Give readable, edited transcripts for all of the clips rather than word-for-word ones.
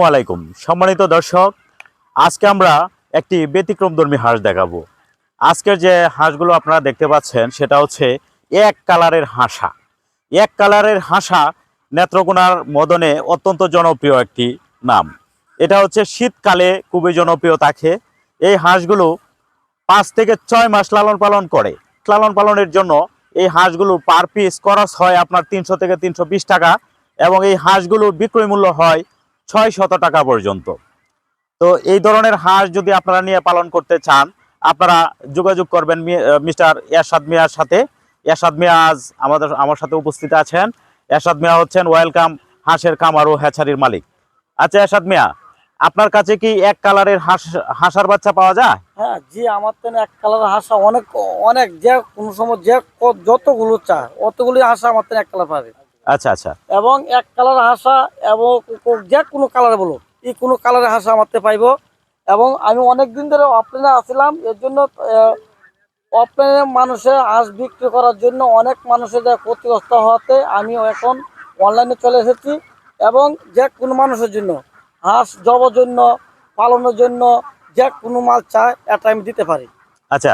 ওয়ালাইকুম সম্মানিত দর্শক, আজকে আমরা একটি ব্যতিক্রমধর্মী হাঁস দেখাবো। আজকের যে হাঁসগুলো আপনারা দেখতে পাচ্ছেন সেটা হচ্ছে এক কালারের হাঁসা। এক কালারের হাঁসা নেত্রকোনার মদনে অত্যন্ত জনপ্রিয় একটি নাম। এটা হচ্ছে শীতকালে খুবই জনপ্রিয় থাকে। এই হাঁসগুলো 5 থেকে 6 মাস লালন পালন করে। লালন পালনের জন্য এই হাঁসগুলো পার পিস খরচ হয় আপনার 300 থেকে 320 টাকা এবং এই হাঁসগুলোর বিক্রয় মূল্য হয় 600 টাকা পর্যন্ত। তো এই ধরনের হাঁস যদি আপনারা নিয়ে পালন করতে চান, আপনারা যোগাযোগ করবেন মিস্টার এরশাদ মিয়ার সাথে। এরশাদ মিয়া আজ আমার সাথে উপস্থিত আছেন। এরশাদ মিয়া হচ্ছেন ওয়েলকাম হাঁসের খামার ও হ্যাচারির মালিক। আচ্ছা এরশাদ মিয়া, আপনার কাছে কি এক কালারের হাঁসার বাচ্চা পাওয়া যায়? হ্যাঁ জি, আমার তো এক কালারের হাঁসা অনেক অনেক যে কোনো সময় যে যতগুলো চায় অতগুলি হাঁসা আমার তো এক কালার পাবে। আচ্ছা আচ্ছা। এবং এক কালার হাঁসা এবং যে কোনো কালার বলো, এই কোনো কালারের হাঁসা আমার তো পাইব। এবং আমি অনেক দিন ধরে অফলাইনে আসছিলাম, এর জন্য অফলাইনে মানুষের হাঁস বিক্রি করার জন্য অনেক মানুষের ক্ষতিগ্রস্ত হওয়াতে আমি এখন অনলাইনে চলে এসেছি। এবং যে কোনো মানুষের জন্য হাঁস জবার জন্য, পালনের জন্য যে কোনো মাল চায় এটা আমি দিতে পারি। আচ্ছা,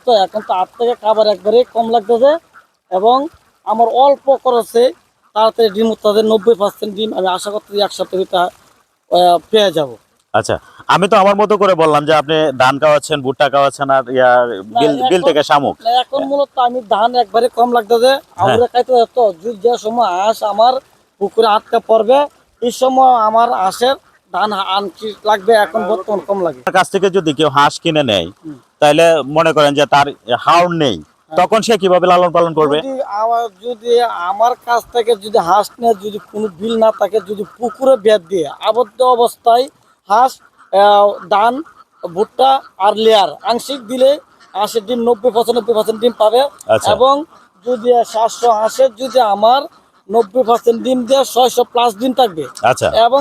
তো এখন তো 8 থেকে খাবার একবারে কম লাগতেছে এবং আমার অল্প খরচে তাড়াতাড়ি ডিম উৎপাদন 90% ডিম আমি আশা করতেছি এক সপ্তাহে পেয়ে যাব। আচ্ছা, আমি তো আমার মতো করে বললাম যে আপনি ধান খাওয়াচ্ছেন, ভুট্টা খাওয়াচ্ছেন আর বিল থেকে শামুক। এখন মূলত আমি ধান একবারে কম লাগতেছে আমরা খাইতে তো যে সময় হাঁস আমার পুকুরে আটকা পড়বে এই সময় আমার হাঁসের ধান আনকি লাগবে, এখন বর্তমান কম লাগে। কাছ থেকে যদি কেউ হাঁস কিনে নেয় তাহলে মনে করেন যে তার হাউন্ড নেই, তখন সে কিভাবে লালন পালন করবে? যদি আমার কাছ থেকে যদি হাঁস নিয়ে যদি কোনো বিল না থাকে, যদি পুকুরে বেদ দিয়ে আবদ্ধ অবস্থায় হাঁস ধান ভুট্টা আর লেয়ার আংশিক দিলে হাঁসের ডিম 90-95% ডিম পাবে। আচ্ছা। এবং যদি 700 হাঁসের যদি আমার 90% ডিম দিয়ে 600+ ডিম থাকবে। আচ্ছা। এবং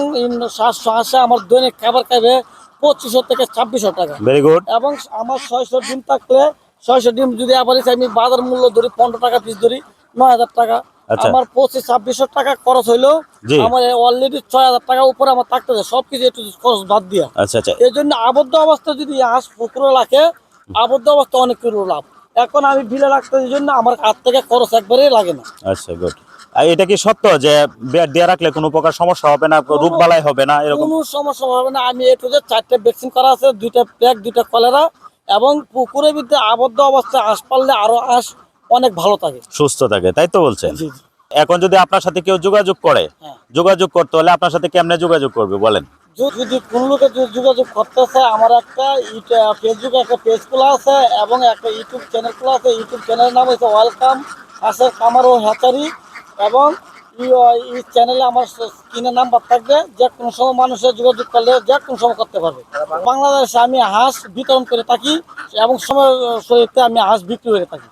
700 হাঁসে আমার দৈনিক খাবার খাবে 2500 থেকে 2600 টাকা। Very good. এবং আমার 600 ডিম থাকলে 600 ডিম যদি আবারই আমি বাজার মূল্য ধরি 15 টাকা পিস ধরি 9000 টাকা। আচ্ছা। আমার 2500-2600 টাকা খরচ হইলেও আমার অলরেডি 6000 টাকা উপরে আমার থাকতেছে সবকিছু একটু খরচ বাদ দিয়া। আচ্ছা আচ্ছা। এই জন্য আবদ্ধ অবস্থা যদি হাঁস পুকুরে রাখে আবদ্ধ অবস্থা অনেক কিছু লাভ। এখন আমি বিলে রাখতে এই জন্য আমার হাত থেকে খরচ একবারেই লাগে না। আচ্ছা গুড। এটা কি সত্য যে বেড দিয়ে রাখলে কোনো প্রকার সমস্যা হবে না, রোগ বালাই হবে না এরকম? কোনো সমস্যা হবে না। আমি একটু যে 4টে ভ্যাকসিন করা আছে, 2টা প্যাক 2টা কলেরা। এবং পুকুরের ভিতরে আবদ্ধ অবস্থায় হাঁস পাললে আরো হাঁস অনেক ভালো থাকে, সুস্থ থাকে, তাই তো বলছেন? জি জি। এখন যদি আপনার সাথে কেউ যোগাযোগ করে, যোগাযোগ করতে হলে আপনার সাথে কেমনে যোগাযোগ করবে বলেন? যদি কোনো লোকে যোগাযোগ করতে চায়, আমার একটা ফেসবুকে একটা পেজ খোলা আছে এবং একটা ইউটিউব চ্যানেল খোলা আছে। ইউটিউব চ্যানেলের নাম হচ্ছে ওয়েলকাম হাঁসের খামার ও হ্যাচারি। এবং এই চ্যানেলে আমার স্ক্রিনের নাম্বার থাকবে, যে কোনো সময় মানুষের যোগাযোগ করলে যে কোনো সময় করতে পারবে। বাংলাদেশে আমি হাঁস বিতরণ করে থাকি এবং সময় সহিত আমি হাঁস বিক্রি করে থাকি।